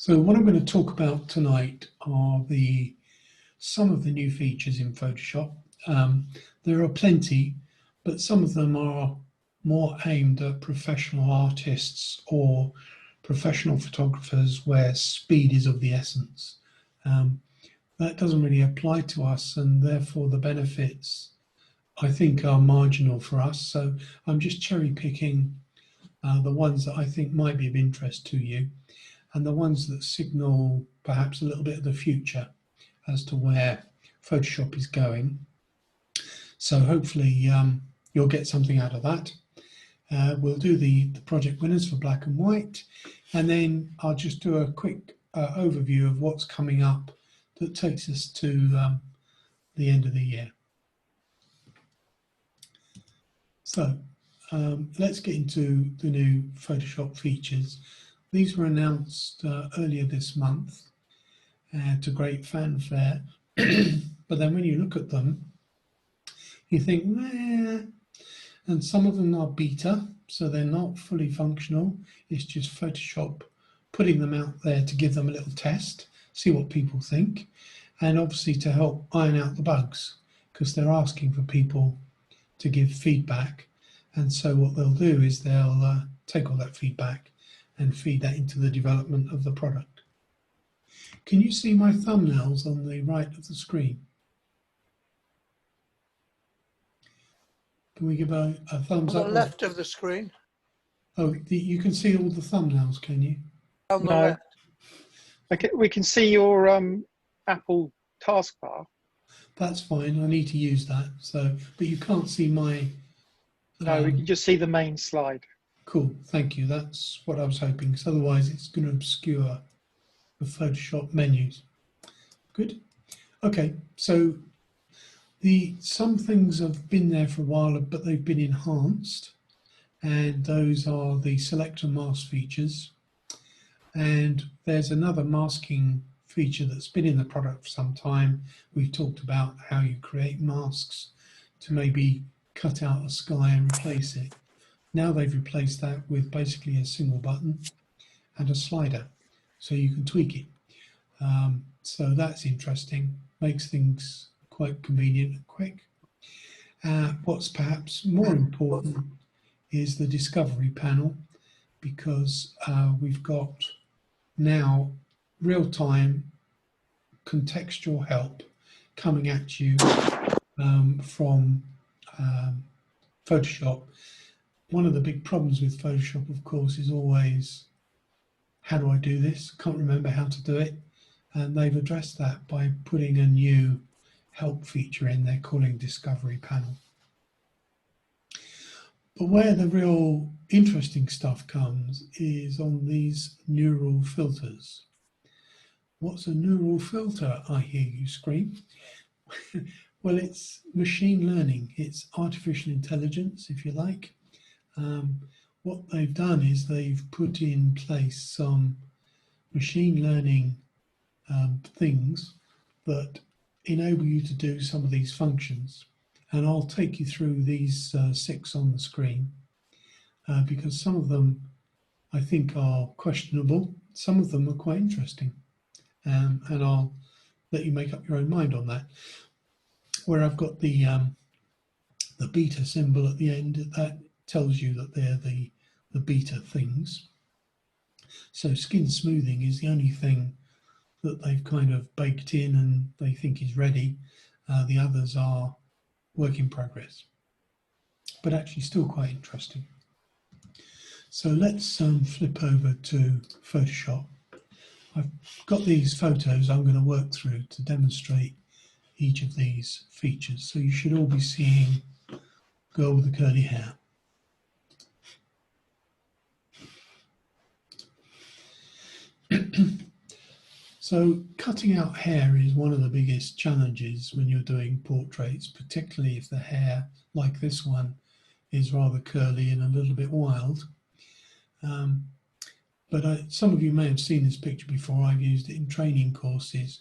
So what I'm going to talk about tonight are some of the new features in Photoshop. There are plenty, but some of them are more aimed at professional artists or professional photographers where speed is of the essence. That doesn't really apply to us, and therefore the benefits, I think, are marginal for us. So I'm just cherry picking the ones that I think might be of interest to you, and the ones that signal perhaps a little bit of the future as to where Photoshop is going. So hopefully you'll get something out of that. We'll do the project winners for black and white, and then I'll just do a quick overview of what's coming up that takes us to the end of the year. So let's get into the new Photoshop features. These were announced earlier this month to great fanfare, but then when you look at them, you think, meh. And some of them are beta, so they're not fully functional. It's just Photoshop putting them out there to give them a little test, see what people think, and obviously to help iron out the bugs, because they're asking for people to give feedback. And so what they'll do is they'll take all that feedback and feed that into the development of the product. Can you see my thumbnails on the right of the screen? Can we give a thumbs up? On the left of the screen. Oh, you can see all the thumbnails, can you? On the left. Okay, we can see your Apple taskbar. That's fine. I need to use that. So, but you can't see my. No, we can just see the main slide. Cool. Thank you. That's what I was hoping. Because otherwise, it's going to obscure the Photoshop menus. Good. Okay. So, some things have been there for a while, but they've been enhanced, and those are the select and mask features. And there's another masking feature that's been in the product for some time. We've talked about how you create masks to maybe cut out a sky and replace it. Now they've replaced that with basically a single button and a slider, so you can tweak it. So that's interesting, makes things quite convenient and quick. What's perhaps more important is the discovery panel, because we've got now real-time contextual help coming at you from Photoshop. One of the big problems with Photoshop, of course, is always, how do I do this? Can't remember how to do it. And they've addressed that by putting a new help feature in there, calling Discovery Panel. But where the real interesting stuff comes is on these neural filters. What's a neural filter, I hear you scream? Well, it's machine learning. It's artificial intelligence, if you like. What they've done is they've put in place some machine learning things that enable you to do some of these functions. And I'll take you through these 6 on the screen because some of them I think are questionable. Some of them are quite interesting. And I'll let you make up your own mind on that. Where I've got the beta symbol at the end, that tells you that they're the beta things. So skin smoothing is the only thing that they've kind of baked in and they think is ready. The others are work in progress, but actually still quite interesting. So let's flip over to Photoshop. I've got these photos I'm going to work through to demonstrate each of these features. So you should all be seeing girl with the curly hair. So cutting out hair is one of the biggest challenges when you're doing portraits, particularly if the hair, like this one, is rather curly and a little bit wild. But some of you may have seen this picture before. I've used it in training courses.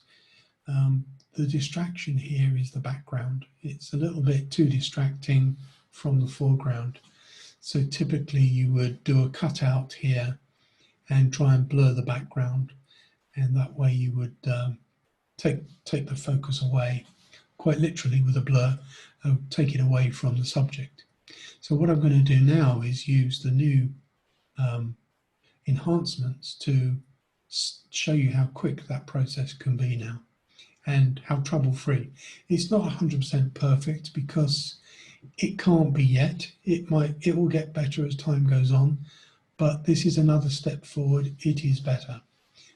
The distraction here is the background. It's a little bit too distracting from the foreground. So typically you would do a cutout here and try and blur the background. and that way you would take the focus away, quite literally with a blur, take it away from the subject. So what I'm going to do now is use the new enhancements to show you how quick that process can be now and how trouble-free. It's not 100% perfect because it can't be yet. It will get better as time goes on, but this is another step forward. It is better.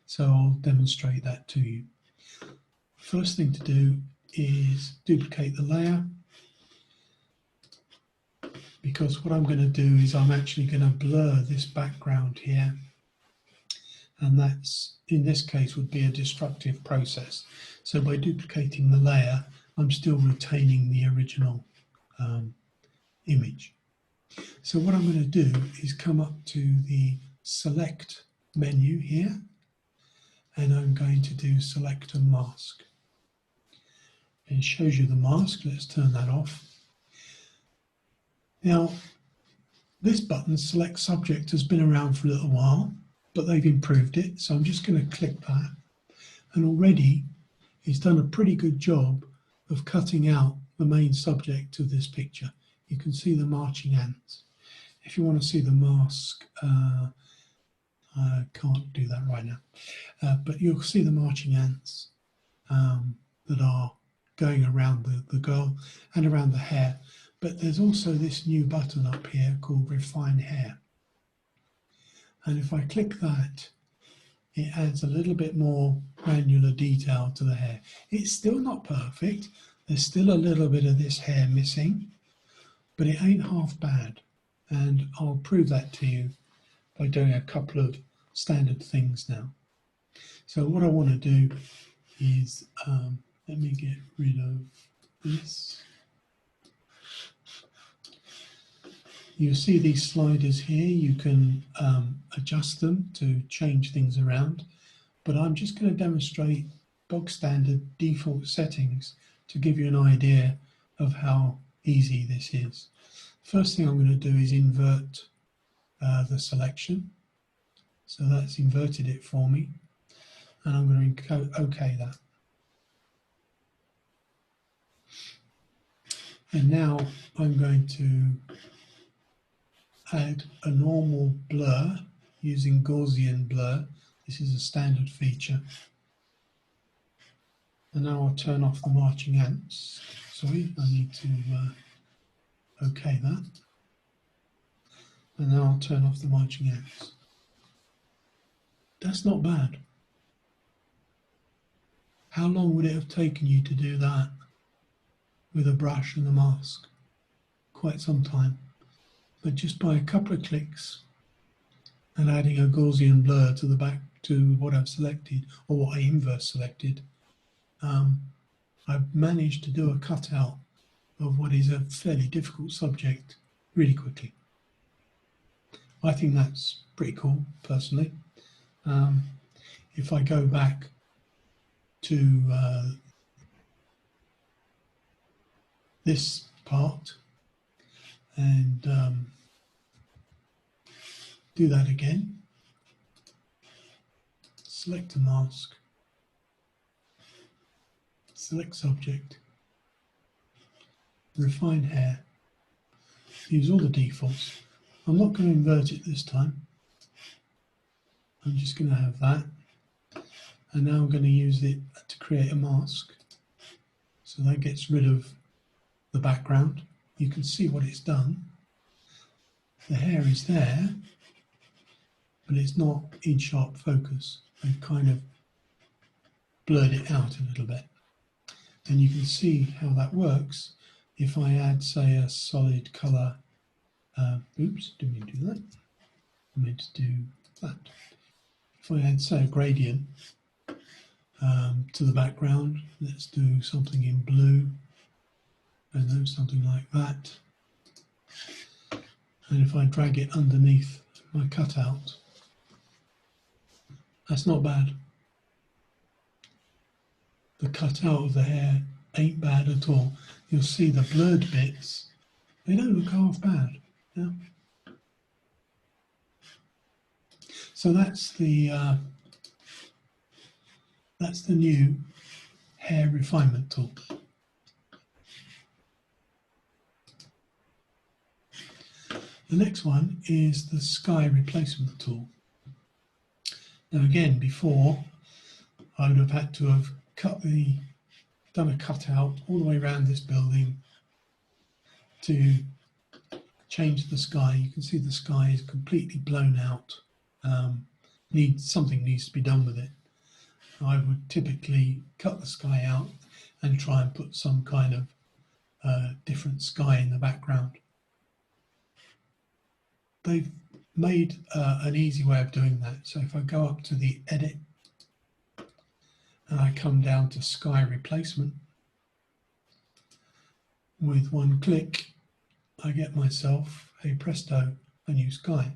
So I'll demonstrate that to you. First thing to do is duplicate the layer, because what I'm going to do is I'm actually going to blur this background here, and that's, in this case, would be a destructive process. So by duplicating the layer, I'm still retaining the original image. So what I'm going to do is come up to the select menu here, and I'm going to do select and mask. And it shows you the mask. Let's turn that off. Now, this button, select subject, has been around for a little while, but they've improved it. So I'm just going to click that. And already it's done a pretty good job of cutting out the main subject of this picture. You can see the marching ants. If you want to see the mask, I can't do that right now, but you'll see the marching ants that are going around the girl and around the hair. But there's also this new button up here called Refine Hair. And if I click that, it adds a little bit more granular detail to the hair. It's still not perfect. There's still a little bit of this hair missing, but it ain't half bad. And I'll prove that to you by doing a couple of standard things now. So what I want to do is, let me get rid of this. You see these sliders here. You can adjust them to change things around, but I'm just going to demonstrate bog standard default settings to give you an idea of how easy this is. First thing I'm going to do is invert the selection. So that's inverted it for me, and I'm going to OK that. And now I'm going to add a normal blur using Gaussian blur. This is a standard feature. And now I'll turn off the marching ants. Sorry, I need to OK that. And now I'll turn off the marching ants. That's not bad. How long would it have taken you to do that with a brush and a mask? Quite some time. But just by a couple of clicks and adding a Gaussian blur to the back to what I've selected, or what I inverse selected, I've managed to do a cutout of what is a fairly difficult subject really quickly. I think that's pretty cool, personally. If I go back to this part and do that again, select a mask, select subject, refine hair, use all the defaults. I'm not going to invert it this time. I'm just going to have that. And now I'm going to use it to create a mask. So that gets rid of the background. You can see what it's done. The hair is there, but it's not in sharp focus. I've kind of blurred it out a little bit. And you can see how that works if I add, say, a solid color. Oops, didn't mean to do that. I meant to do that. If I add, say, a gradient to the background, let's do something in blue, and then something like that. And if I drag it underneath my cutout, that's not bad. The cutout of the hair ain't bad at all. You'll see the blurred bits, they don't look half bad. Yeah? So that's the That's the new hair refinement tool. The next one is the sky replacement tool. Now again, before I would have had to have done a cutout all the way around this building to change the sky. You can see the sky is completely blown out. Something needs to be done with it. I would typically cut the sky out and try and put some kind of different sky in the background. They've made an easy way of doing that. So if I go up to the edit and I come down to sky replacement, with one click I get myself a presto, a new sky.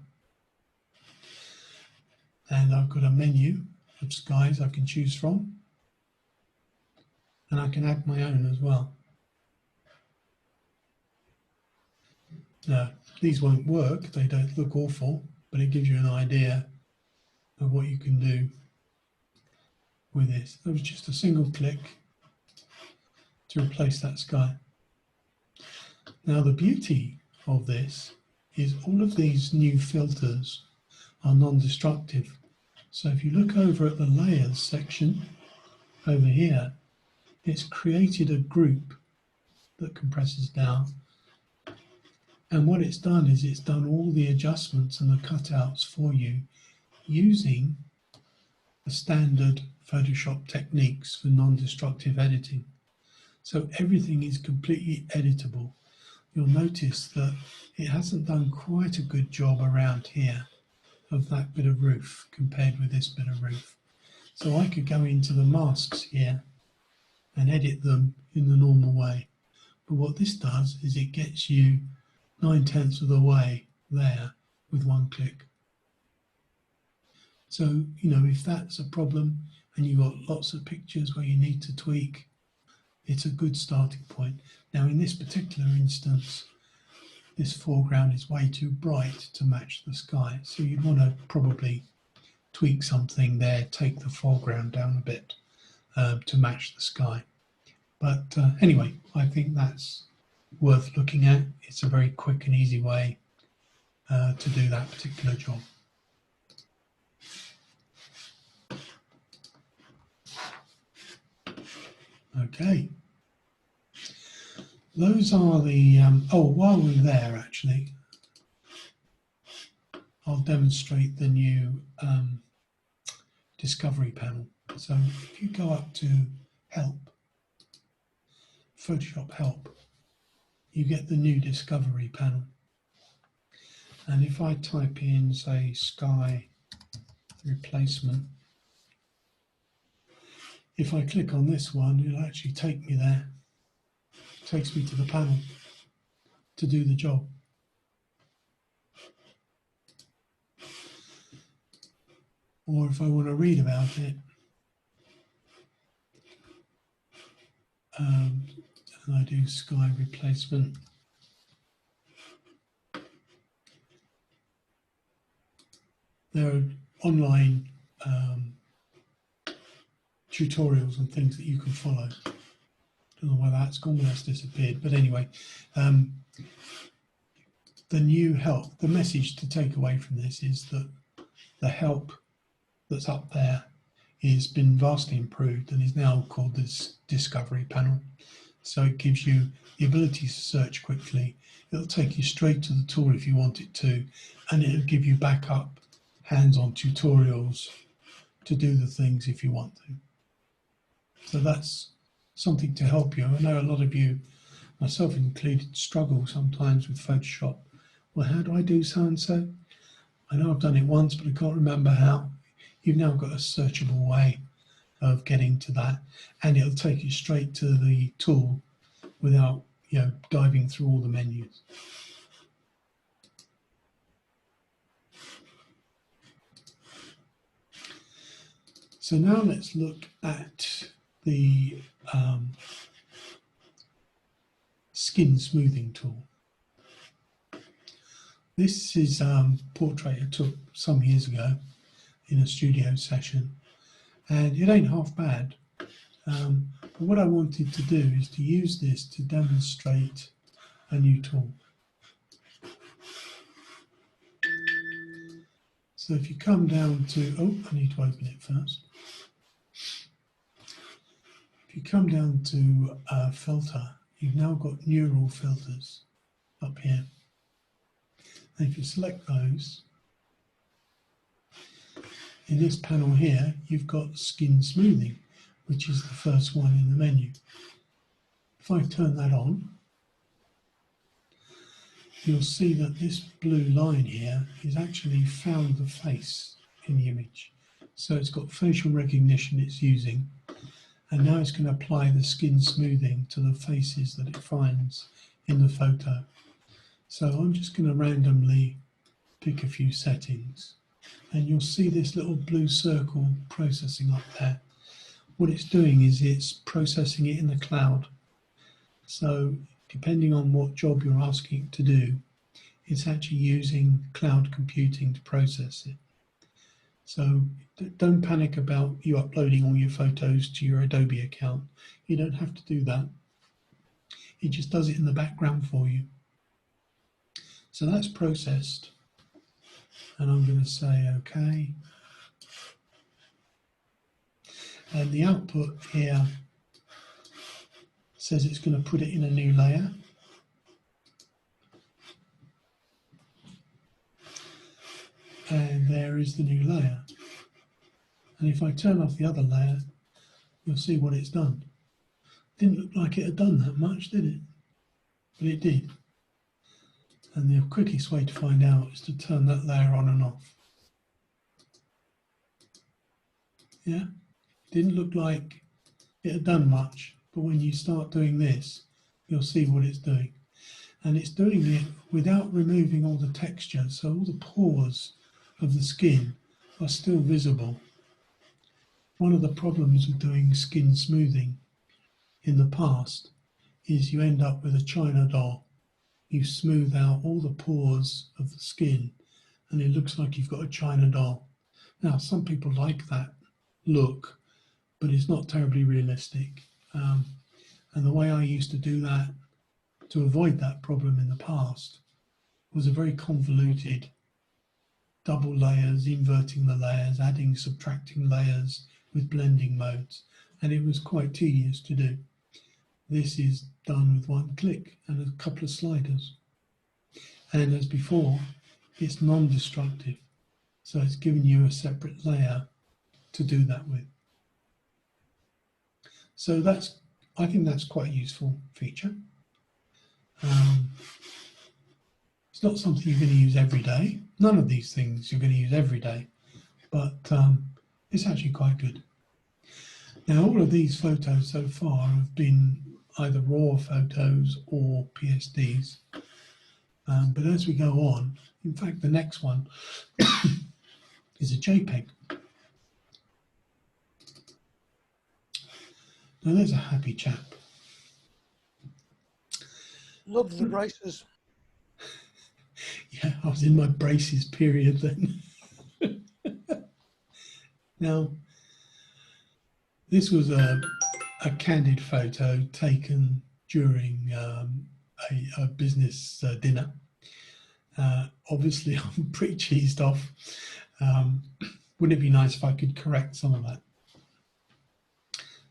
And I've got a menu of skies I can choose from, and I can add my own as well. Now, these won't work, they don't look awful, but it gives you an idea of what you can do with this. That was just a single click to replace that sky. Now, the beauty of this is all of these new filters are non-destructive. So if you look over at the layers section over here, it's created a group that compresses down. And what it's done is it's done all the adjustments and the cutouts for you using the standard Photoshop techniques for non-destructive editing. So everything is completely editable. You'll notice that it hasn't done quite a good job around here of that bit of roof compared with this bit of roof. So I could go into the masks here and edit them in the normal way. But what this does is it gets you 9/10 of the way there with one click. So, you know, if that's a problem and you've got lots of pictures where you need to tweak, it's a good starting point. Now, in this particular instance, this foreground is way too bright to match the sky. So you'd want to probably tweak something there, take the foreground down a bit to match the sky. But anyway, I think that's worth looking at. It's a very quick and easy way to do that particular job. Okay. Those are the, while we're there actually, I'll demonstrate the new discovery panel. So if you go up to help, Photoshop help, you get the new discovery panel. And if I type in, say, sky replacement, if I click on this one, it'll actually take me there. It takes me to the panel to do the job. Or if I want to read about it, and I do sky replacement, there are online tutorials and things that you can follow. Don't know why that's gone, but that's disappeared. But anyway, the new help, the message to take away from this is that the help that's up there has been vastly improved and is now called this discovery panel. So it gives you the ability to search quickly. It'll take you straight to the tool if you want it to, and it'll give you backup hands-on tutorials to do the things if you want to. So that's something to help you. I know a lot of you, myself included, struggle sometimes with Photoshop. Well, how do I do so-and-so? I know I've done it once, but I can't remember how. You've now got a searchable way of getting to that, and it'll take you straight to the tool without, you know, diving through all the menus. So now let's look at the skin smoothing tool. This is a portrait I took some years ago in a studio session, and it ain't half bad. But what I wanted to do is to use this to demonstrate a new tool. So if you come down to, oh, I need to open it first. If you come down to filter, you've now got neural filters up here. And if you select those, in this panel here, you've got skin smoothing, which is the first one in the menu. If I turn that on, you'll see that this blue line here is actually found the face in the image. So it's got facial recognition it's using, and now it's going to apply the skin smoothing to the faces that it finds in the photo. So I'm just going to randomly pick a few settings, and you'll see this little blue circle processing up there. What it's doing is it's processing it in the cloud. So depending on what job you're asking it to do, it's actually using cloud computing to process it. So don't panic about you uploading all your photos to your Adobe account. You don't have to do that. It just does it in the background for you. So that's processed. And I'm going to say OK. And the output here says it's going to put it in a new layer. And there is the new layer. And if I turn off the other layer, you'll see what it's done. Didn't look like it had done that much, did it? But it did. And the quickest way to find out is to turn that layer on and off. Yeah, didn't look like it had done much, but when you start doing this, you'll see what it's doing. And it's doing it without removing all the texture, so all the pores of the skin are still visible. One of the problems with doing skin smoothing in the past is you end up with a China doll. You smooth out all the pores of the skin and it looks like you've got a China doll. Now, some people like that look, but it's not terribly realistic. And the way I used to do that to avoid that problem in the past was a very convoluted double layers, inverting the layers, adding, subtracting layers with blending modes, and it was quite tedious to do. This is done with one click and a couple of sliders. And as before, it's non-destructive, so it's giving you a separate layer to do that with. So I think that's quite a useful feature. It's not something you're going to use every day. None of these things you're going to use every day, but it's actually quite good. Now, all of these photos so far have been either raw photos or PSDs. But as we go on, in fact, the next one is a JPEG. Now, there's a happy chap. Love the braces. Yeah, I was in my braces period then. Now, this was a candid photo taken during a business dinner. Obviously, I'm pretty cheesed off. Wouldn't it be nice if I could correct some of that?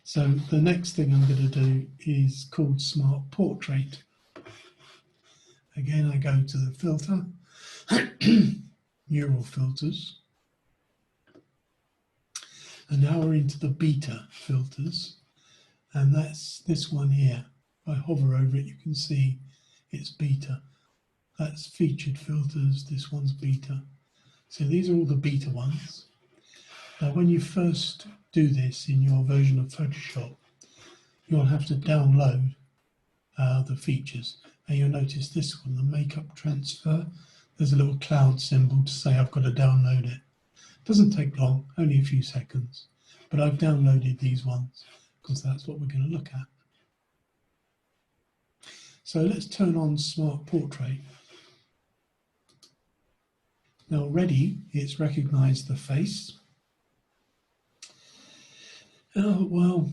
So the next thing I'm going to do is called Smart Portrait. Again, I go to the filter, neural filters. And now we're into the beta filters. And that's this one here. If I hover over it, you can see it's beta. That's featured filters. This one's beta. So these are all the beta ones. Now, when you first do this in your version of Photoshop, you'll have to download the features. And you'll notice this one, the makeup transfer. There's a little cloud symbol to say I've got to download it. Doesn't take long, only a few seconds. But I've downloaded these ones because that's what we're going to look at. So let's turn on Smart Portrait. Now already it's recognized the face. Oh, well,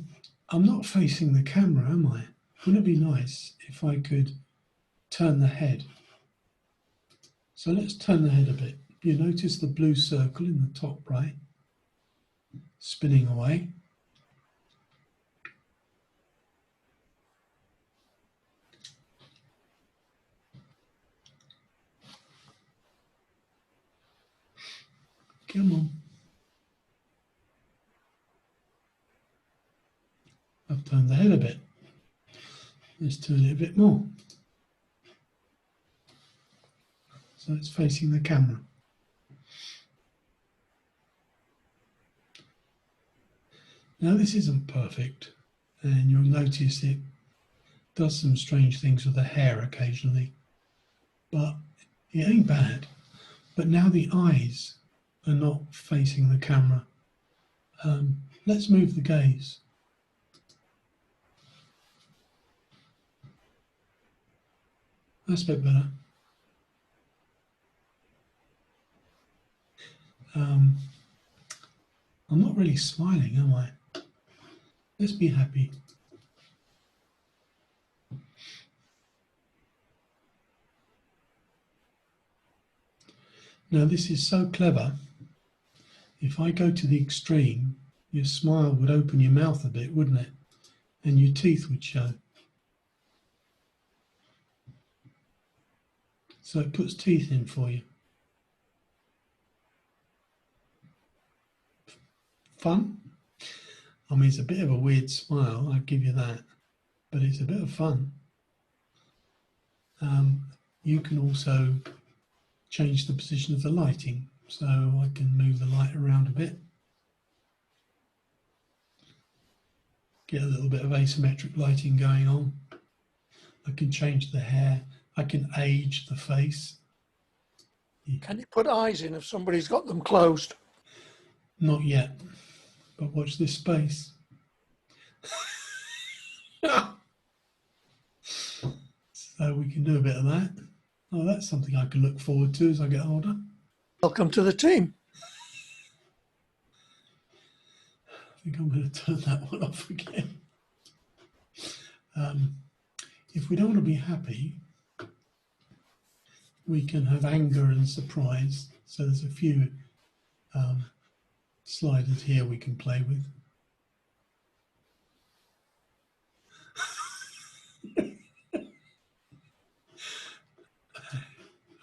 I'm not facing the camera, am I? Wouldn't it be nice if I could turn the head? So let's turn the head a bit. You notice the blue circle in the top right, spinning away. Come on. I've turned the head a bit. Let's turn it a bit more. So it's facing the camera. Now this isn't perfect, and you'll notice it does some strange things with the hair occasionally, but it ain't bad. But now the eyes are not facing the camera. Let's move the gaze. That's a bit better. I'm not really smiling, am I? Let's be happy. Now this is so clever. If I go to the extreme, your smile would open your mouth a bit, wouldn't it? And your teeth would show. So it puts teeth in for you. Fun? I mean, it's a bit of a weird smile, I'll give you that, but it's a bit of fun. You can also change the position of the lighting, so I can move the light around a bit. Get a little bit of asymmetric lighting going on. I can change the hair. I can age the face. Can you put eyes in if somebody's got them closed? Not yet, but watch this space. So we can do a bit of that. Oh, that's something I can look forward to as I get older. Welcome to the team. I think I'm going to turn that one off again. If we don't want to be happy, we can have anger and surprise. So there's a few sliders here we can play with. I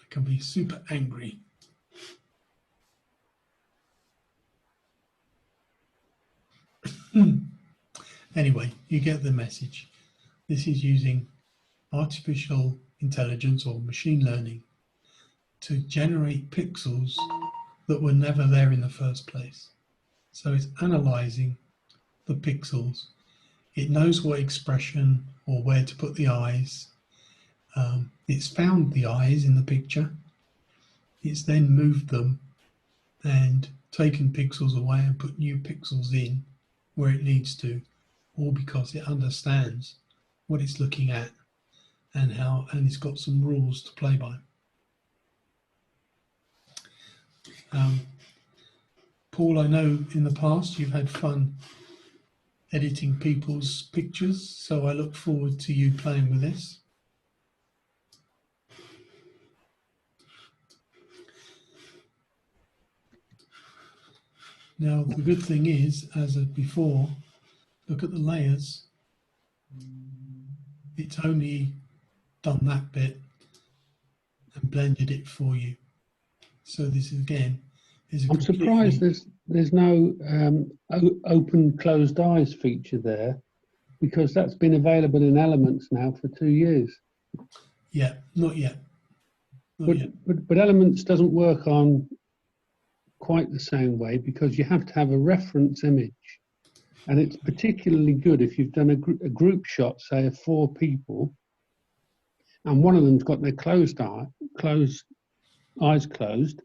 can be super angry. Anyway, you get the message. This is using artificial intelligence or machine learning to generate pixels that were never there in the first place. So it's analyzing the pixels. It knows what expression or where to put the eyes. It's found the eyes in the picture. It's then moved them and taken pixels away and put new pixels in where it needs to, all because it understands what it's looking at and it's got some rules to play by. Paul, I know in the past you've had fun editing people's pictures, so I look forward to you playing with this. Now, the good thing is, as before, look at the layers. It's only done that bit and blended it for you. So this is, again, is a I'm surprised there's no open closed eyes feature there, because that's been available in Elements now for 2 years. Yeah, not yet. But Elements doesn't work on quite the same way, because you have to have a reference image, and it's particularly good if you've done a group shot, say of 4 people, and one of them's got their eyes closed,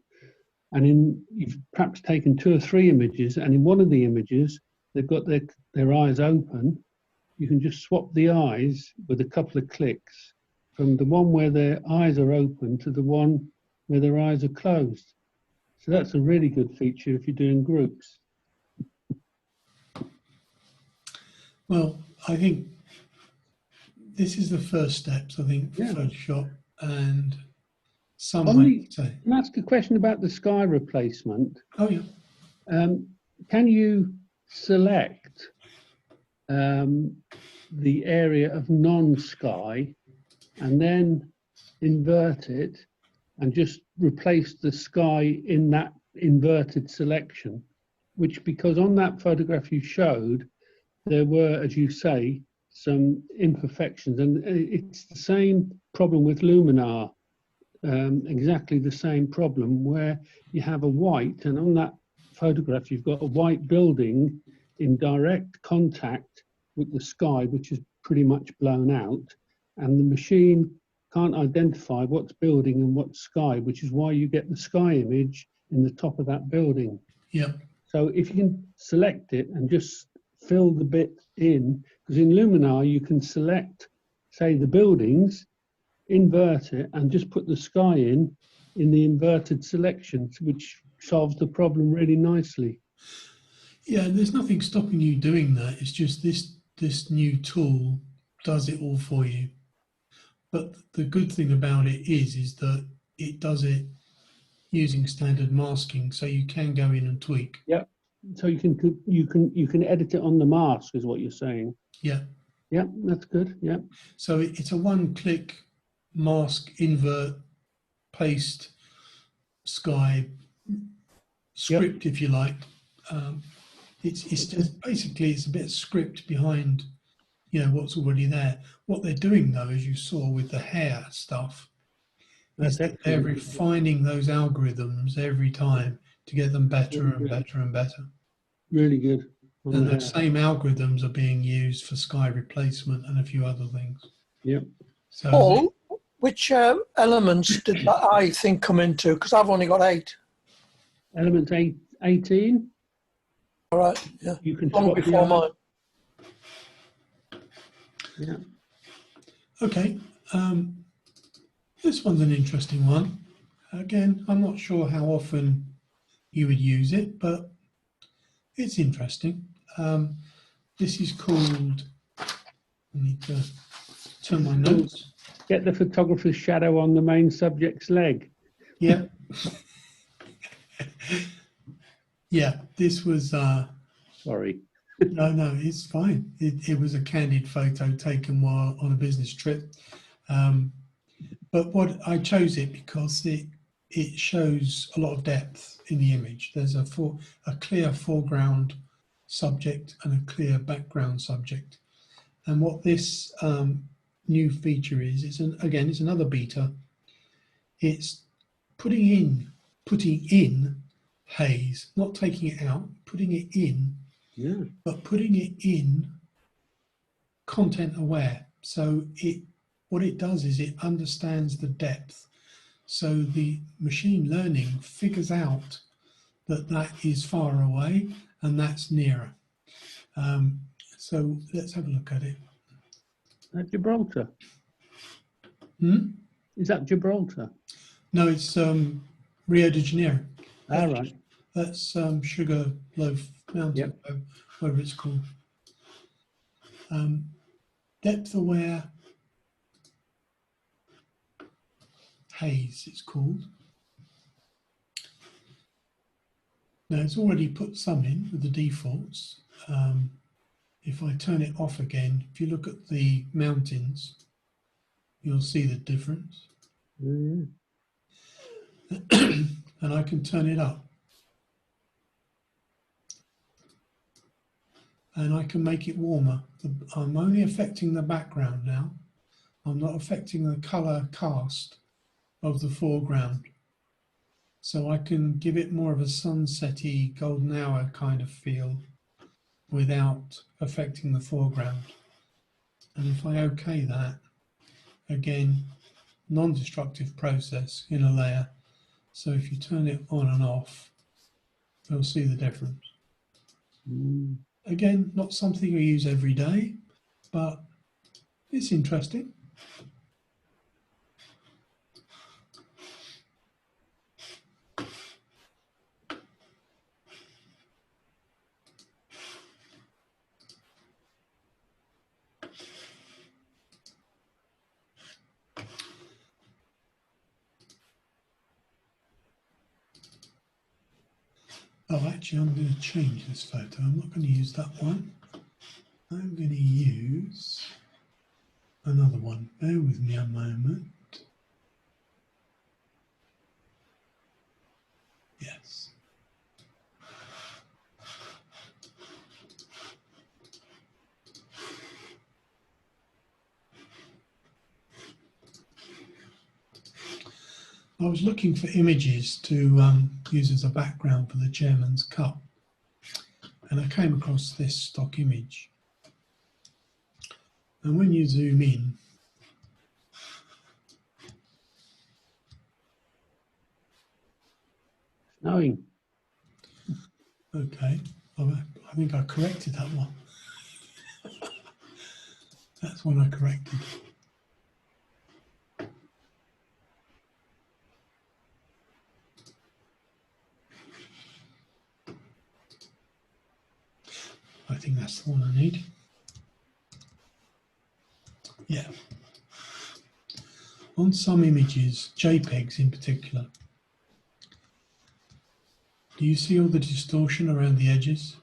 and you've perhaps taken 2 or 3 images, and in one of the images they've got their eyes open. You can just swap the eyes with a couple of clicks from the one where their eyes are open to the one where their eyes are closed. So that's a really good feature if you're doing groups. Well, I think this is the first steps, I think, for Yeah. Photoshop, and some On might the, say, can I ask a question about the sky replacement? oh yeah, Can you select um, the area of non-sky and then invert it and just replace the sky in that inverted selection? Which, because on that photograph you showed, there were, as you say, some imperfections, and it's the same problem with Luminar. Exactly the same problem where you have a white, and on that photograph you've got a white building in direct contact with the sky, which is pretty much blown out, and the machine can't identify what's building and what's sky, which is why you get the sky image in the top of that building. yeah, So if you can select it and just fill the bit in, because in Luminar you can select, say, the buildings, invert it, and just put the sky in the inverted selection, which solves the problem really nicely. yeah. There's nothing stopping you doing that. It's just this new tool does it all for you. But the good thing about it is that it does it using standard masking, so you can go in and tweak. Yep. So you can edit it on the mask, is what you're saying. Yeah. Yep, that's good. Yep. So it's a one-click mask, invert, paste, sky script, if you like. It's just basically it's a bit of script behind, what's already there. What they're doing though, as you saw with the hair stuff, is That's that they're excellent. refining those algorithms every time to get them better and better and better. Really good. And those same algorithms are being used for sky replacement and a few other things. Yep. So Paul, which elements did that eye thing come into? Because I've only got 8. Element 18. All right, yeah, You can long swap the before eye. mine. Yeah. okay, this one's an interesting one. Again, I'm not sure how often you would use it, but it's interesting. This is called, I need to turn my notes. Get the photographer's shadow on the main subject's leg. Yeah. Yeah, this was, Sorry. no, it's fine. It was a candid photo taken while on a business trip. But what I chose it because it shows a lot of depth in the image. There's a clear foreground subject and a clear background subject. And what this new feature is, it's another beta. It's putting in haze, not taking it out, putting it in, Yeah. but putting it in content aware. So what it does is it understands the depth. So the machine learning figures out that is far away and that's nearer. So let's have a look at it. At Gibraltar. Hmm? Is that Gibraltar? No, it's Rio de Janeiro. All right. That's Sugar Loaf Mountain, whatever it's called. Depth aware haze, it's called. Now it's already put some in with the defaults. If I turn it off again, if you look at the mountains, you'll see the difference. Mm. And I can turn it up. And I can make it warmer. I'm only affecting the background now. I'm not affecting the color cast of the foreground. So I can give it more of a sunsetty, golden hour kind of feel without affecting the foreground. And if I OK that, again, non-destructive process in a layer. So if you turn it on and off, you'll see the difference. Mm. Again, not something we use every day, but it's interesting. Oh, actually, I'm going to change this photo. I'm not going to use that one. I'm going to use another one. Bear with me a moment. Yes. I was looking for images to use as a background for the chairman's cup, and I came across this stock image. And when you zoom in, Snowing. okay, I think I corrected that one. That's one I corrected. I think that's the one I need. Yeah. On some images, JPEGs in particular, do you see all the distortion around the edges?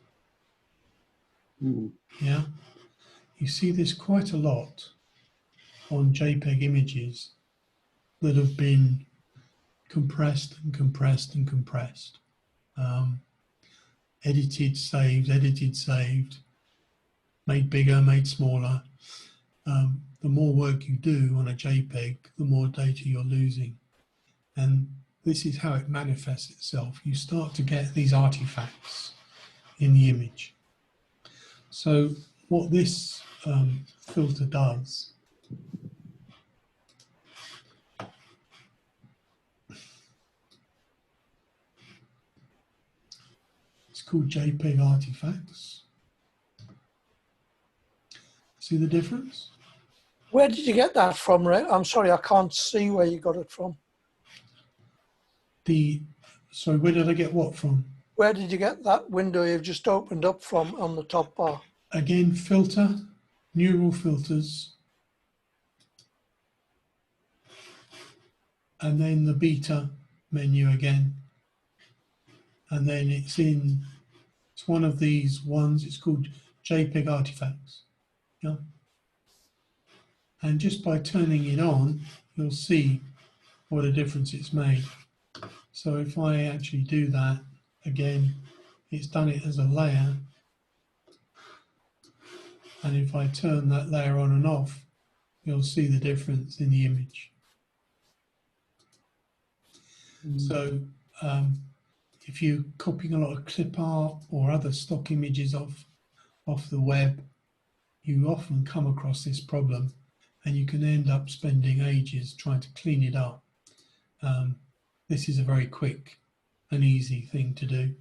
Mm. Yeah. You see this quite a lot on JPEG images that have been compressed and compressed and compressed. Edited, saved, made bigger, made smaller. The more work you do on a JPEG, the more data you're losing. And this is how it manifests itself. You start to get these artifacts in the image. So what this filter does, it's called JPEG artifacts. See the difference? Where did you get that from, Ray? I'm sorry, I can't see where you got it from. Sorry, where did I get what from? Where did you get that window you've just opened up from on the top bar? Again, filter, neural filters, and then the beta menu again. And then it's one of these ones, it's called JPEG artifacts. Yeah. And just by turning it on, you'll see what a difference it's made. So if I actually do that, again, it's done it as a layer. And if I turn that layer on and off, you'll see the difference in the image. So if you're copying a lot of clip art or other stock images off the web, you often come across this problem, and you can end up spending ages trying to clean it up. This is a very quick and easy thing to do,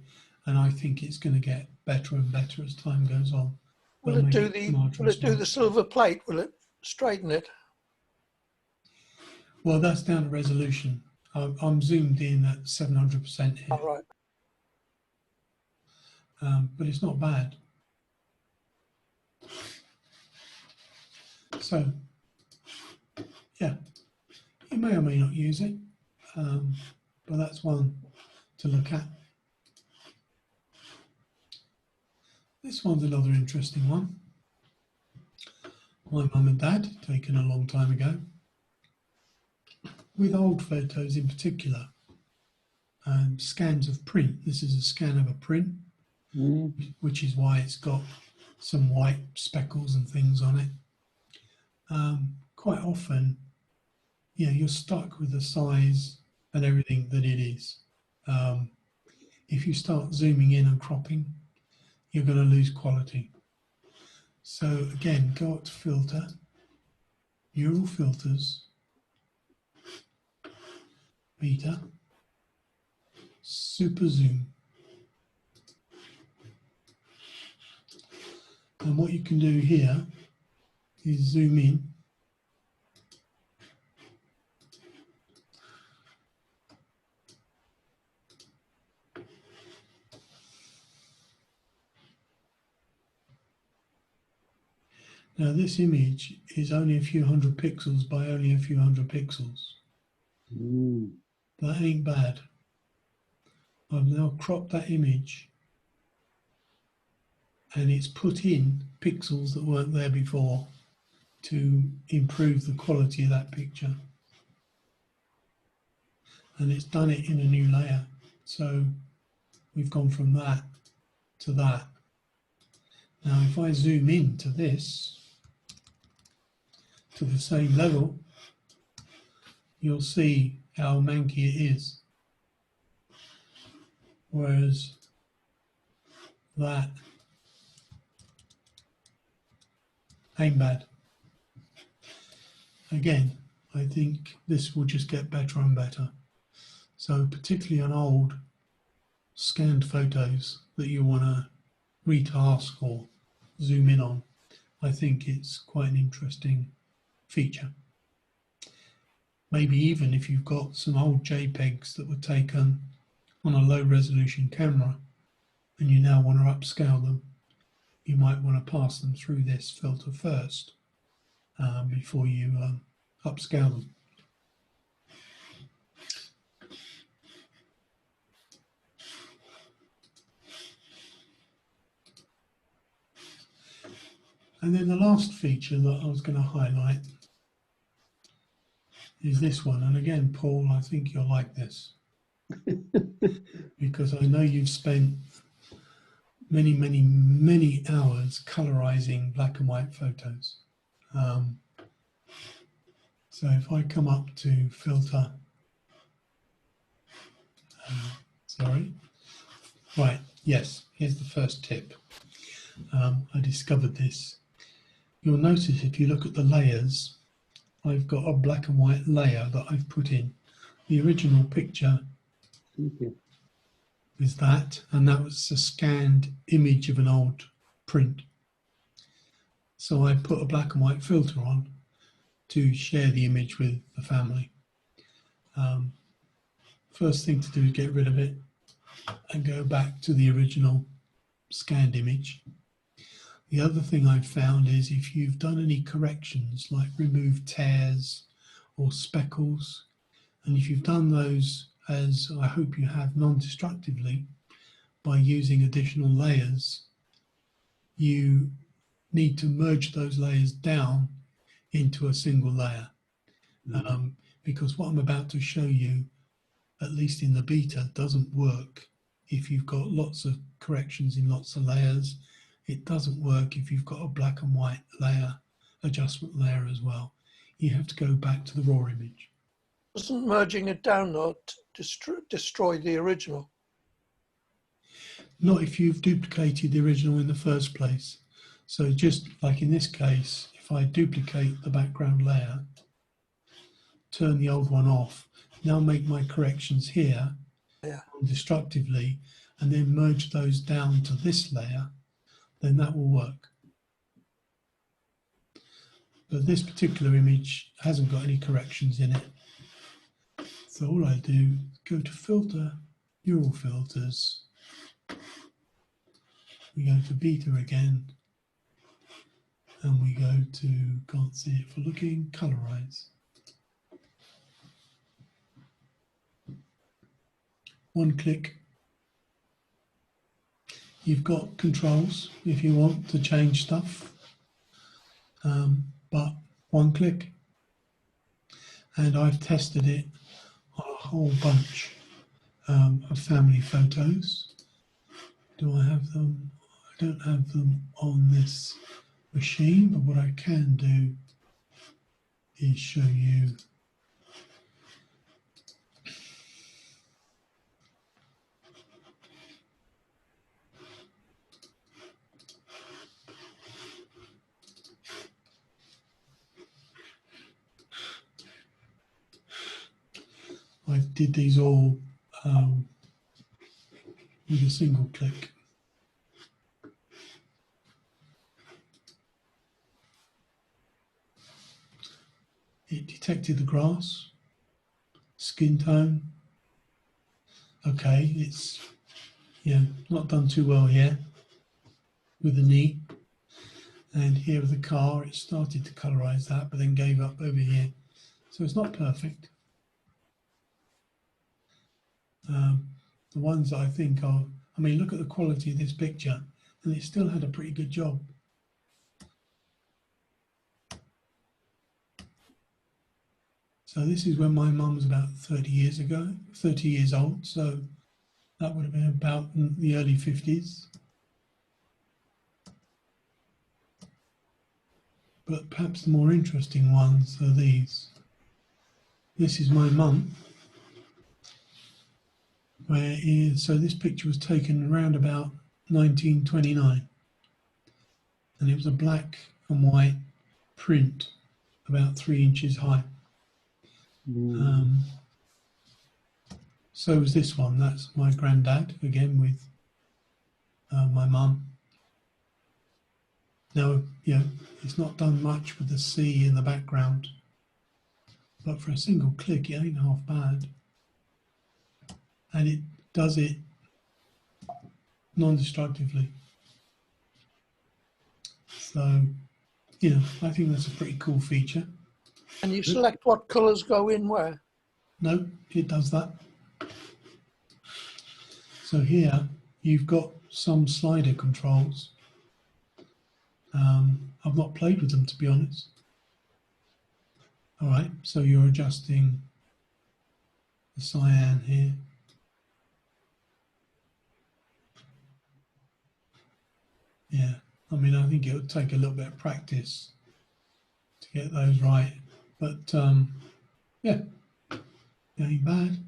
and I think it's going to get better and better as time goes on. Will it do the silver plate? Will it straighten it? Well, that's down to resolution. I'm zoomed in at 700% here, All right. but it's not bad. So, yeah, you may or may not use it, but that's one to look at. This one's another interesting one. My mum and dad, taken a long time ago, with old photos in particular, scans of print. This is a scan of a print, which is why it's got some white speckles and things on it. Quite often, you're stuck with the size and everything that it is. If you start zooming in and cropping, you're going to lose quality. So again, go up to filter, neural filters, beta, super zoom. And what you can do here is zoom in. Now this image is only a few hundred pixels by only a few hundred pixels. That ain't bad. I've now cropped that image and it's put in pixels that weren't there before to improve the quality of that picture. And it's done it in a new layer. So we've gone from that to that. Now if I zoom in to this, to the same level, you'll see how manky it is. Whereas that ain't bad. Again, I think this will just get better and better. So particularly on old scanned photos that you want to retask or zoom in on, I think it's quite an interesting feature. Maybe even if you've got some old JPEGs that were taken on a low resolution camera and you now want to upscale them, you might want to pass them through this filter first before you upscale them. And then the last feature that I was going to highlight is this one. And again, Paul, I think you'll like this because I know you've spent many, many, many hours colorizing black and white photos. So if I come up to filter, right, yes, here's the first tip. I discovered this. You'll notice if you look at the layers, I've got a black and white layer that I've put in. The original picture is that, and that was a scanned image of an old print. So I put a black and white filter on to share the image with the family. First thing to do is get rid of it and go back to the original scanned image. The other thing I've found is if you've done any corrections like remove tears or speckles, and if you've done those, as I hope you have, non-destructively by using additional layers, you need to merge those layers down into a single layer. Because what I'm about to show you, at least in the beta, doesn't work if you've got lots of corrections in lots of layers. It doesn't work if you've got a black and white layer, adjustment layer as well. You have to go back to the raw image. Doesn't merging it down not destroy the original? Not if you've duplicated the original in the first place. So just like in this case, if I duplicate the background layer, turn the old one off, now make my corrections here destructively, and then merge those down to this layer, then that will work. But this particular image hasn't got any corrections in it. So all I do is go to filter, neural filters. We go to beta again. And we go to, can't see it for looking, colorize. One click. You've got controls if you want to change stuff, but one click. And I've tested it on a whole bunch of family photos. Do I have them? I don't have them on this machine, but what I can do is show you I did these all with a single click. It detected the grass, skin tone. Okay, it's not done too well here with the knee. And here with the car, it started to colorize that, but then gave up over here. So it's not perfect. the ones that I think are, I mean, look at the quality of this picture, and it still had a pretty good job. So this is when my mum was about 30 years ago, 30 years old. So that would have been about in the early 50s. But perhaps the more interesting ones are these. This is my mum, so this picture was taken around about 1929, and it was a black and white print about 3 inches high. So was this one. That's my granddad, again with my mum. Now, you know, it's not done much with the sea in the background, but for a single click, it ain't half bad. And it does it non-destructively. So, you know, I think that's a pretty cool feature. And you select what colours go in where? No, it does that. So here you've got some slider controls. I've not played with them, to be honest. All right, so you're adjusting the cyan here. Yeah, I mean, I think it would take a little bit of practice to get those right, but yeah, it ain't bad.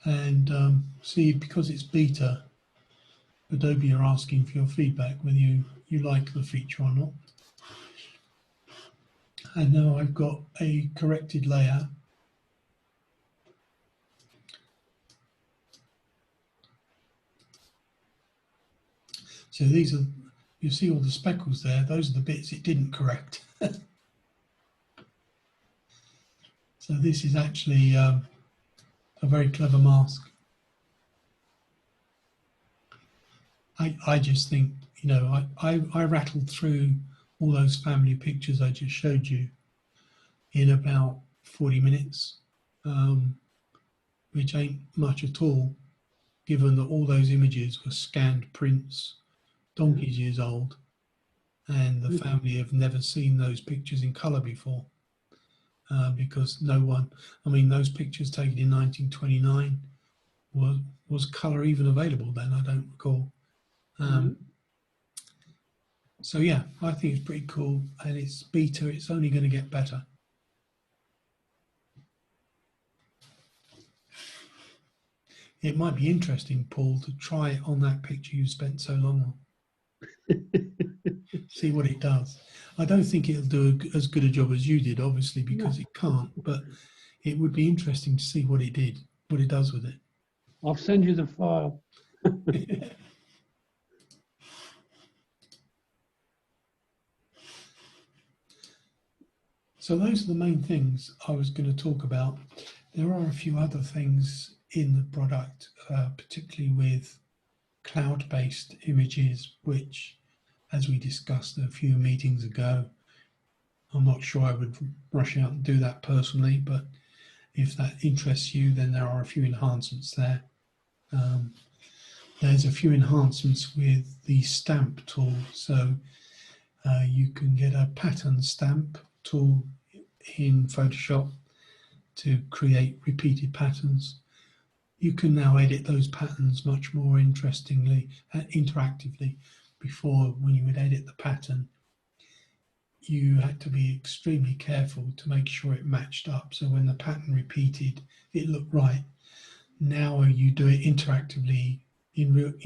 And see, because it's beta, Adobe are asking for your feedback whether you like the feature or not. And now I've got a corrected layout. So these are, you see all the speckles there, those are the bits it didn't correct. So this is actually a very clever mask. I just think, you know, I rattled through all those family pictures I just showed you in about 40 minutes, which ain't much at all, given that all those images were scanned prints, donkey's years old, and the family have never seen those pictures in colour before, because no one, I mean, those pictures taken in 1929, was colour even available then? I don't recall. So yeah, I think it's pretty cool, and it's beta, it's only going to get better. It might be interesting, Paul, to try it on that picture you spent so long on. See what it does. I don't think it'll do as good a job as you did, obviously, because it can't, but it would be interesting to see what it did, what it does with it. I'll send you the file. So those are the main things I was going to talk about. There are a few other things in the product, particularly with cloud-based images, which, as we discussed a few meetings ago, I'm not sure I would rush out and do that personally, but if that interests you, then there are a few enhancements there. There's a few enhancements with the stamp tool. So you can get a pattern stamp tool in Photoshop to create repeated patterns. You can now edit those patterns much more interestingly and interactively. Before, when you would edit the pattern, you had to be extremely careful to make sure it matched up. So when the pattern repeated, it looked right. Now you do it interactively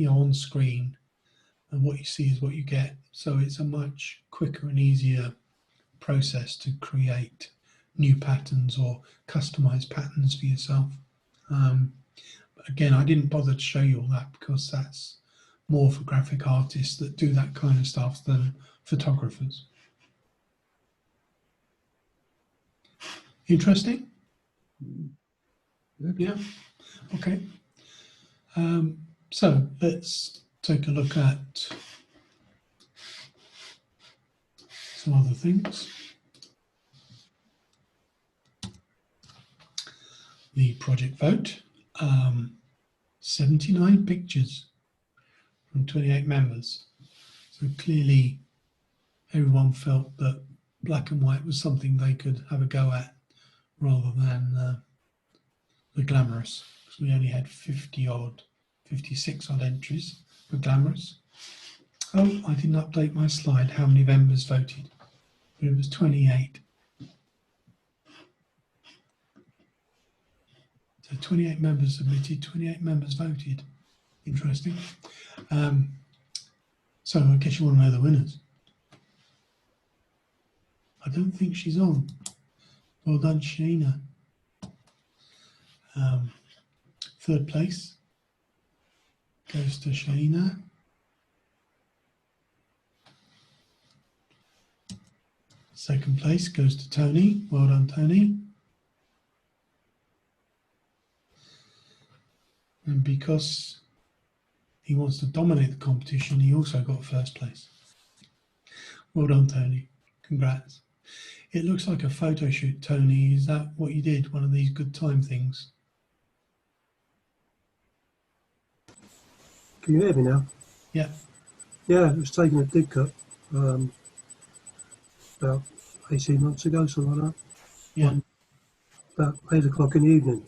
on screen, and what you see is what you get. So it's a much quicker and easier process to create new patterns or customize patterns for yourself. Again, I didn't bother to show you all that because that's more for graphic artists that do that kind of stuff than photographers. Interesting? Yeah. Okay. So let's take a look at some other things. The project vote. 79 pictures from 28 members. So clearly everyone felt that black and white was something they could have a go at rather than the glamorous. So we only had 56 odd entries for glamorous. Oh, I didn't update my slide how many members voted. It was 28. So 28 members submitted, 28 members voted. Interesting. So I guess you want to know the winners. I don't think she's on. Well done, Sheena. Third place goes to Sheena. Second place goes to Tony. Well done, Tony. And because he wants to dominate the competition, he also got first place. Well done, Tony. Congrats. It looks like a photo shoot, Tony. Is that what you did? One of these good time things? Can you hear me now? Yeah. Yeah, it was taking a dig cut about 18 months ago, something like that. Yeah. About 8 o'clock in the evening.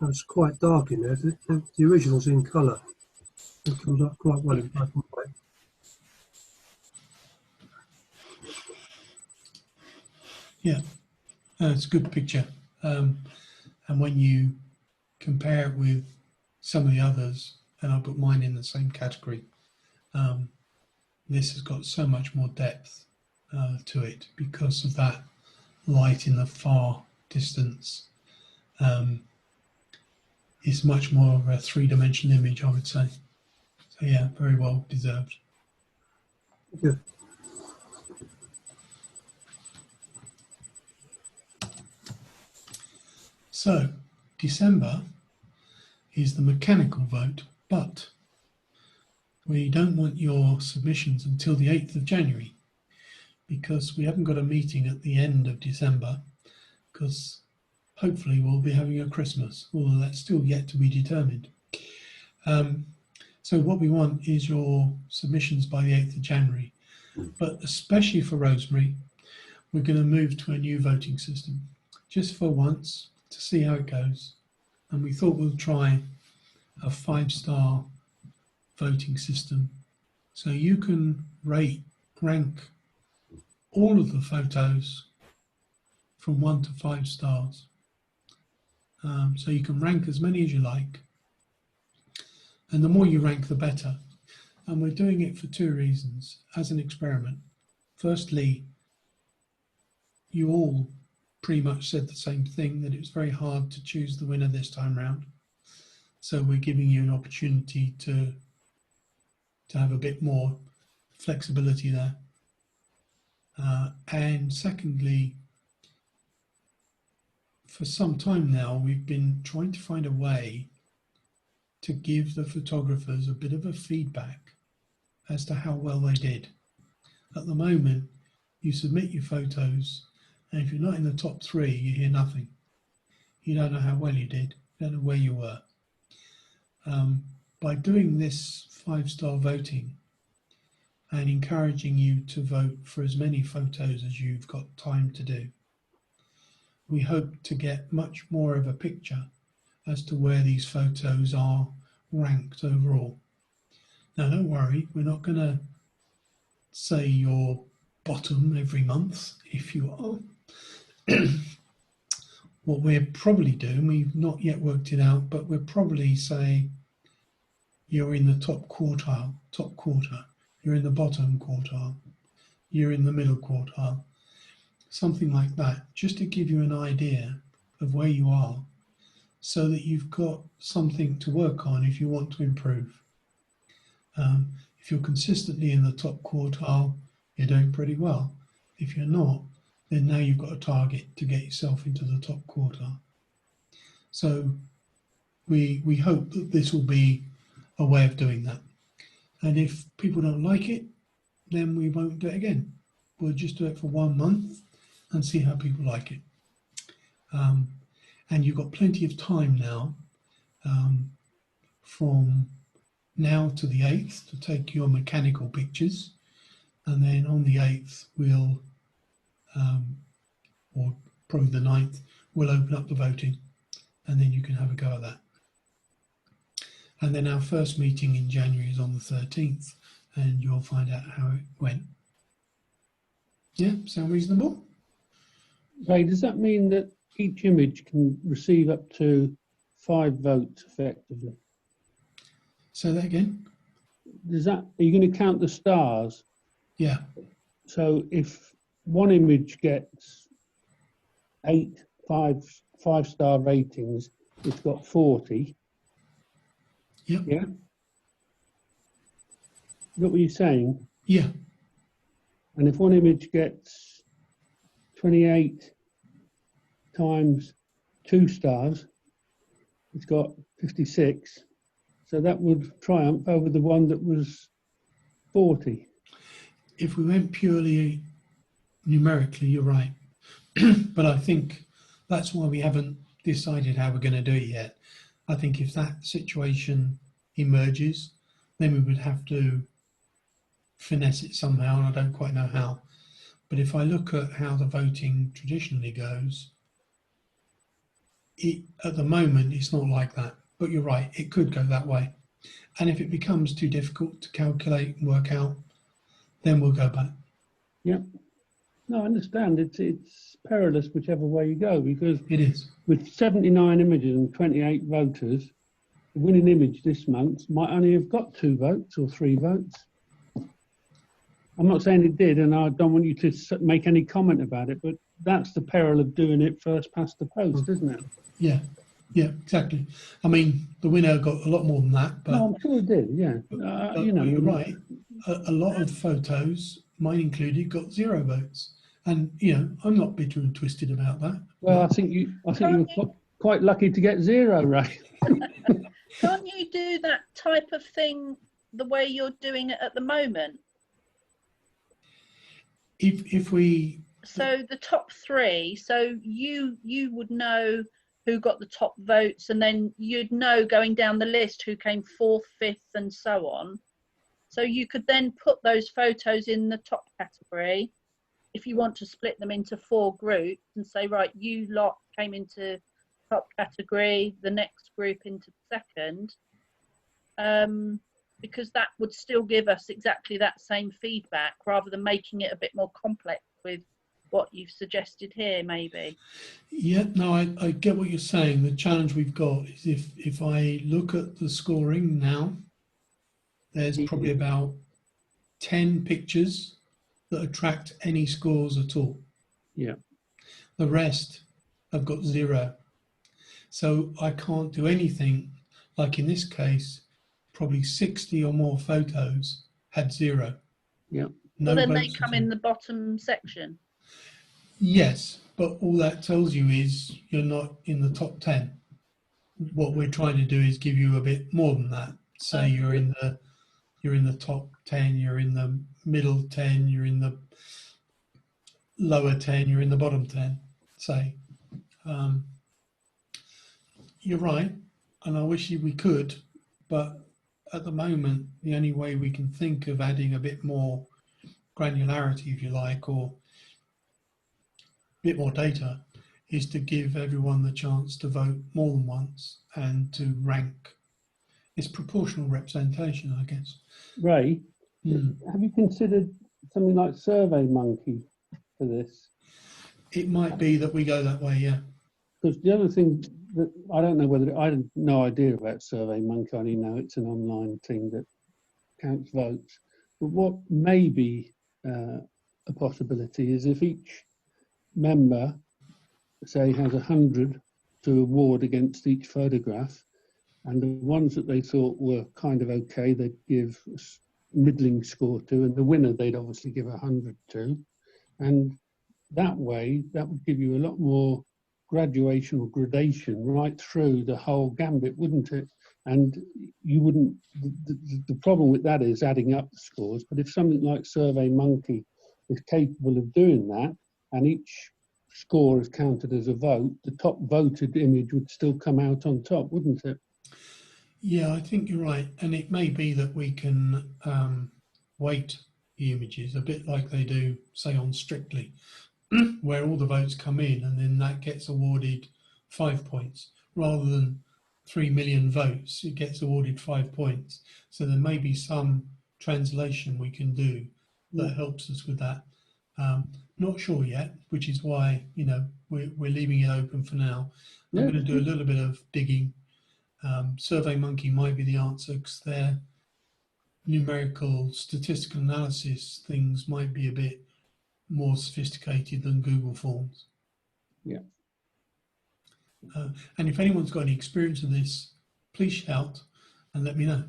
It was quite dark in there. The original's in colour. It comes up quite well in black and white. Yeah. It's a good picture. And when you compare it with some of the others, and I put mine in the same category, this has got so much more depth to it because of that light in the far distance. It's much more of a three-dimensional image, I would say. So yeah, very well deserved. Yeah. So December is the mechanical vote, but we don't want your submissions until the 8th of January because we haven't got a meeting at the end of December because hopefully we'll be having a Christmas, although that's still yet to be determined. So what we want is your submissions by the 8th of January, but especially for Rosemary, we're going to move to a new voting system just for once to see how it goes. And we thought we'll try a 5-star voting system. So you can rank all of the photos from 1 to 5 stars. So you can rank as many as you like. And the more you rank, the better. And we're doing it for 2 reasons as an experiment. Firstly, you all pretty much said the same thing, that it was very hard to choose the winner this time round. So we're giving you an opportunity to have a bit more flexibility there. And secondly, for some time now, we've been trying to find a way to give the photographers a bit of a feedback as to how well they did. At the moment, you submit your photos, and if you're not in the top 3, you hear nothing. You don't know how well you did, you don't know where you were. By doing this 5-star voting and encouraging you to vote for as many photos as you've got time to do, we hope to get much more of a picture as to where these photos are ranked overall. Now, don't worry, we're not going to say you're bottom every month if you are. What we're probably doing, we've not yet worked it out, but we'll probably say you're in the top quartile, top quarter, you're in the bottom quartile, you're in the middle quartile, something like that, just to give you an idea of where you are so that you've got something to work on if you want to improve. If you're consistently in the top quartile, you're doing pretty well. If you're not, then now you've got a target to get yourself into the top quartile. So we hope that this will be a way of doing that. And if people don't like it, then we won't do it again. We'll just do it for 1 month and see how people like it. And you've got plenty of time now from now to the 8th to take your mechanical pictures, and then on the 8th we'll, or probably the 9th, we'll open up the voting, and then you can have a go at that. And then our first meeting in January is on the 13th, and you'll find out how it went. Yeah, sound reasonable? Ray, does that mean that each image can receive up to 5 votes effectively? Say that again? Does that, are you going to count the stars? Yeah. So if one image gets 8 5-star ratings, it's got 40. Yep. Yeah. Is that what you're saying? Yeah. And if one image gets 28 times 2 stars, it's got 56. So that would triumph over the one that was 40. If we went purely numerically, you're right. But I think that's why we haven't decided how we're going to do it yet. I think if that situation emerges, then we would have to finesse it somehow, and I don't quite know how. But if I look at how the voting traditionally goes, at the moment it's not like that. But you're right, it could go that way. And if it becomes too difficult to calculate and work out, then we'll go back. Yep. No, I understand. It's perilous whichever way you go, because It is. with 79 images and 28 voters, the winning image this month might only have got 2 votes or 3 votes. I'm not saying it did, and I don't want you to make any comment about it, but that's the peril of doing it first past the post, isn't it? Yeah, yeah, exactly. I mean, the winner got a lot more than that, but No, I'm sure it did, yeah. but You know, you're right. A lot of photos, mine included, got 0 votes, and you know, I'm not bitter and twisted about that. Well, I think you were quite lucky to get 0, Ray. Can't you do that type of thing the way you're doing it at the moment? If we, So the top 3, so you would know who got the top votes, and then you'd know going down the list who came 4th, 5th, and so on. So you could then put those photos in the top category if you want to split them into 4 groups and say, right, you lot came into top category, the next group into second, because that would still give us exactly that same feedback rather than making it a bit more complex with what you've suggested here, maybe. yeah, no, I get what you're saying. The challenge we've got is if I look at the scoring now, there's probably about 10 pictures that attract any scores at all. Yeah. The rest have got 0. So I can't do anything. Like in this case, probably 60 or more photos had 0. Yeah. No Well, then they votes at come all. in the bottom section. Yes, but all that tells you is you're not in the top 10. What we're trying to do is give you a bit more than that. Say you're in the top 10, you're in the middle 10, you're in the lower 10, you're in the bottom 10. Say, you're right, and I wish we could, but at the moment, the only way we can think of adding a bit more granularity, if you like, or a bit more data, is to give everyone the chance to vote more than once and to rank. It's proportional representation, I guess. Ray, have you considered something like SurveyMonkey for this? It might be that we go that way, yeah. Because the other thing that I don't know whether I had no idea about SurveyMonkey. I only know it's an online thing that counts votes. But what may be a possibility is if each member, say, has 100 to award against each photograph, and the ones that they thought were kind of okay, they'd give a middling score to, and the winner they'd obviously give 100 to, and that way that would give you a lot more graduation or gradation right through the whole gambit, wouldn't it? And you wouldn't. The problem with that is adding up the scores. But if something like SurveyMonkey is capable of doing that, and each score is counted as a vote, the top voted image would still come out on top, wouldn't it? Yeah, I think you're right. And it may be that we can weight the images a bit like they do, say, on Strictly, where all the votes come in and then that gets awarded 5 points rather than 3 million votes. It gets awarded 5 points. So there may be some translation we can do that helps us with that. Not sure yet, which is why, you know, we're leaving it open for now. I'm Yeah. going to do a little bit of digging. SurveyMonkey might be the answer because their numerical statistical analysis things might be a bit more sophisticated than Google Forms. Yeah. And if anyone's got any experience of this, please shout and let me know.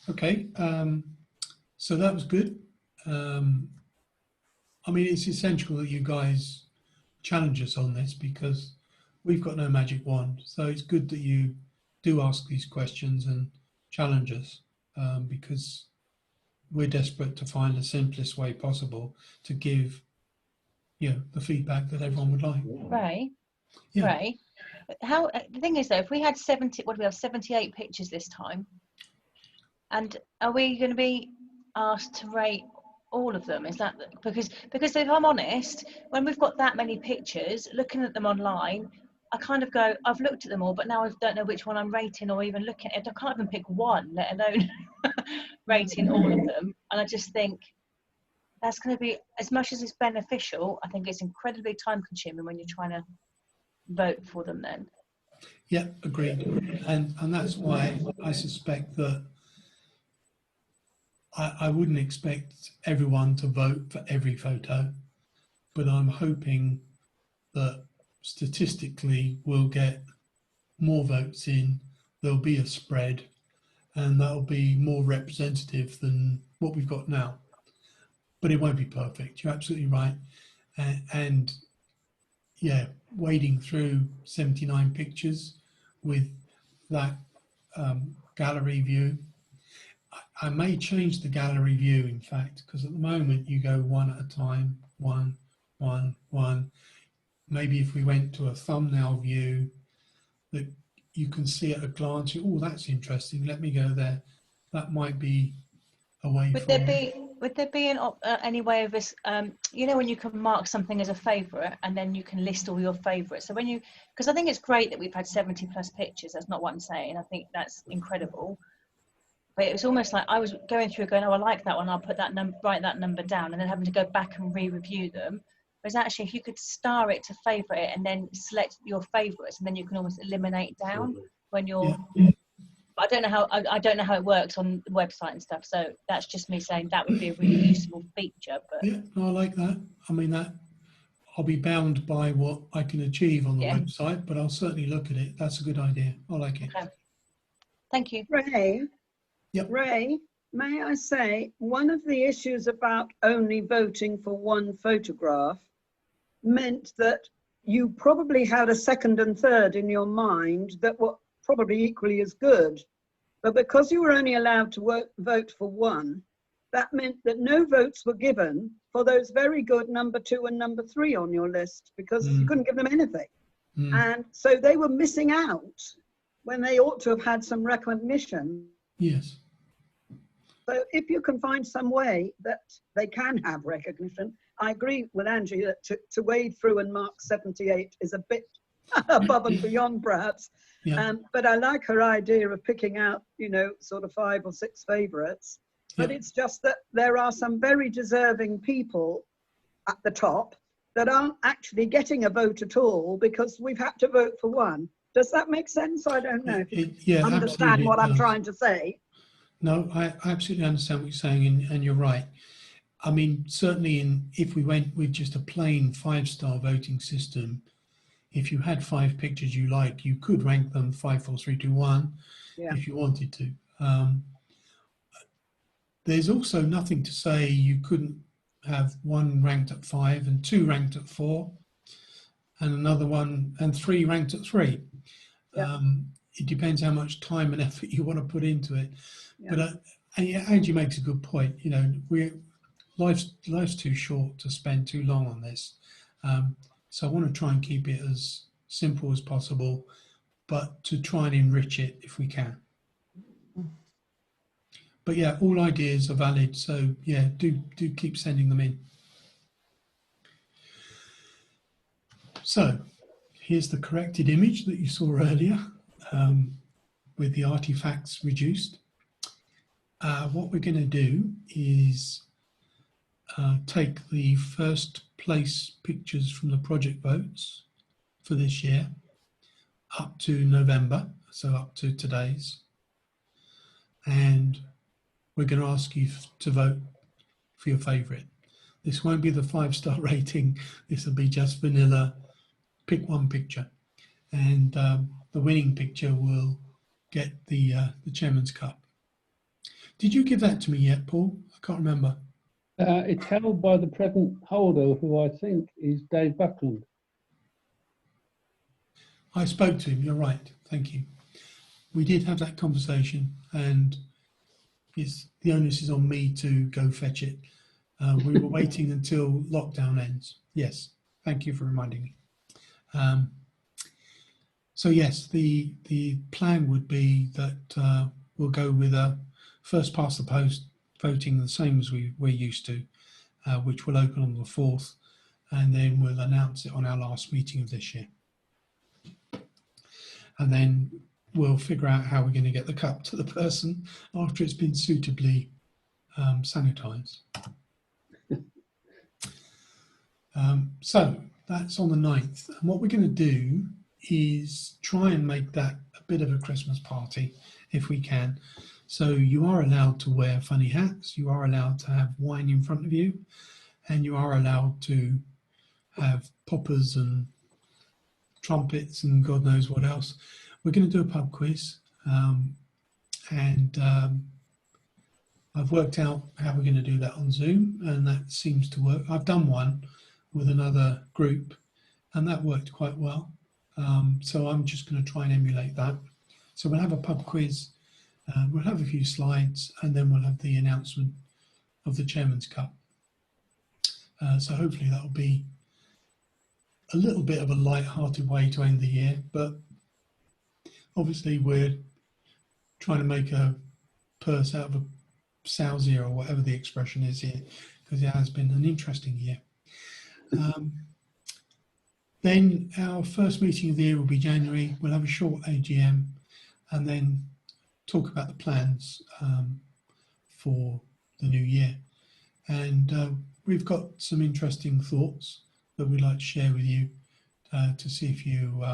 Okay, so that was good. I mean, it's essential that you guys challenge us on this because we've got no magic wand. So it's good that you do ask these questions and challenge us because we're desperate to find the simplest way possible to give, you know, the feedback that everyone would like. Ray, Yeah. Ray, how the thing is though, if we had 70, what do we have, 78 pictures this time, and are we going to be asked to rate all of them? Is that because if I'm honest, when we've got that many pictures, looking at them online, I kind of go, I've looked at them all, but now I don't know which one I'm rating or even looking at it. I can't even pick one, let alone rating all of them. And I just think that's going to be, as much as it's beneficial, I think it's incredibly time consuming when you're trying to vote for them then. Yeah, agreed. And that's why I suspect that I wouldn't expect everyone to vote for every photo, but I'm hoping that statistically we'll get more votes in, there'll be a spread, and that'll be more representative than what we've got now. But it won't be perfect, you're absolutely right. And yeah, wading through 79 pictures with that gallery view. I may change the gallery view, in fact, because at the moment you go one at a time, one. Maybe if we went to a thumbnail view that you can see at a glance, oh, that's interesting, let me go there. That might be a way Would forward. there be any way of this, you know, when you can mark something as a favourite and then you can list all your favourites? So when you, because I think it's great that we've had 70 plus pictures, that's not what I'm saying, I think that's incredible. But it was almost like I was going through going, oh, I like that one, I'll put that number, write that number down, and then having to go back and re-review them. Whereas actually, if you could star it to favourite it and then select your favourites, and then you can almost eliminate down when you're. Yeah. I don't know how I don't know how it works on the website and stuff. So that's just me saying that would be a really useful feature. But Yeah, no, I like that. I mean, that I'll be bound by what I can achieve on the Yeah. website, but I'll certainly look at it. That's a good idea. I like it. okay. Thank you. Ray, Yep. Ray, may I say, one of the issues about only voting for one photograph meant that you probably had a second and third in your mind that were probably equally as good. But because you were only allowed to vote for one, that meant that no votes were given for those very good number 2 and number 3 on your list, because you couldn't give them anything. And so they were missing out when they ought to have had some recognition. Yes. So if you can find some way that they can have recognition, I agree with Angie that to wade through and mark 78 is a bit above and beyond perhaps. Yeah. But I like her idea of picking out, you know, sort of 5 or 6 favourites. But Yeah. it's just that there are some very deserving people at the top that aren't actually getting a vote at all because we've had to vote for one. Does that make sense? I don't know if you Yeah, understand absolutely what it I'm does. trying to say. No, I absolutely understand what you're saying, and you're right. I mean, certainly if we went with just a plain 5-star voting system, if you had 5 pictures you like, you could rank them 5, 4, 3, 2, 1 Yeah. if you wanted to. There's also nothing to say you couldn't have one ranked at 5 and 2 ranked at 4 and another one and 3 ranked at 3. Yeah. It depends how much time and effort you want to put into it. Yeah. But Angie makes a good point. You know, life's too short to spend too long on this. So I want to try and keep it as simple as possible, but to try and enrich it if we can. But yeah, all ideas are valid. So yeah, do keep sending them in. So here's the corrected image that you saw earlier with the artifacts reduced. What we're going to do is take the first place pictures from the project votes for this year up to November, so up to today's, and we're going to ask you to vote for your favourite. This won't be the 5-star rating, this will be just vanilla, pick one picture, and the winning picture will get the Chairman's Cup. Did you give that to me yet, Paul? I can't remember. It's held by the present holder, who I think is Dave Buckland. I spoke to him, you're right, thank you. We did have that conversation, and the onus is on me to go fetch it. We were waiting until lockdown ends. Yes, thank you for reminding me. So yes, the plan would be that we'll go with a first past the post voting, the same as we're used to, which will open on the 4th, and then we'll announce it on our last meeting of this year. And then we'll figure out how we're going to get the cup to the person after it's been suitably sanitised. So that's on the 9th. And what we're going to do is try and make that a bit of a Christmas party if we can. So you are allowed to wear funny hats, you are allowed to have wine in front of you, and you are allowed to have poppers and trumpets and God knows what else. We're going to do a pub quiz, and I've worked out how we're going to do that on Zoom, and that seems to work. I've done one with another group, and that worked quite well. So I'm just going to try and emulate that. So we'll have a pub quiz, we'll have a few slides, and then we'll have the announcement of the Chairman's Cup. So hopefully that'll be a little bit of a light-hearted way to end the year, but obviously we're trying to make a purse out of a sow's ear, or whatever the expression is here, because it has been an interesting year. Then our first meeting of the year will be January. We'll have a short AGM and then talk about the plans for the new year. And we've got some interesting thoughts that we'd like to share with you to see if you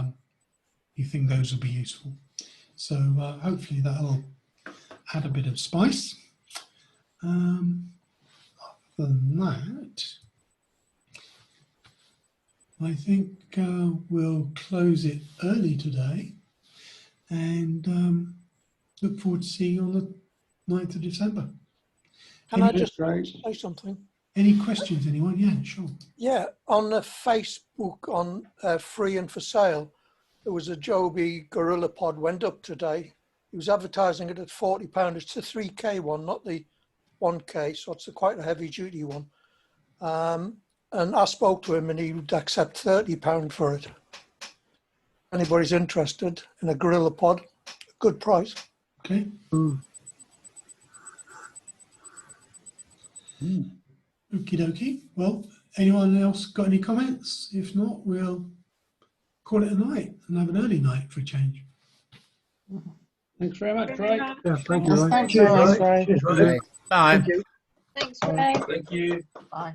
think those will be useful. So hopefully that'll add a bit of spice. Other than that, I think we'll close it early today and look forward to seeing you on the 9th of December. Can I just say something? Any questions, anyone? Yeah, sure. Yeah, on the Facebook on free and for sale, there was a Joby Gorilla Pod went up today. He was advertising it at £40. It's the 3K one, not the 1K, so it's quite a heavy duty one. And I spoke to him and he would accept £30 for it. Anybody's interested in a Gorilla Pod, good price. Okay. Okie dokie. Well, anyone else got any comments? If not, we'll call it a night and have an early night for a change. Thanks very much, Ray. Yeah, thank you, Ray. Thanks, Cheers, Ray. Ray. Cheers, Ray. Bye. Thanks, Ray. Thank you. Bye.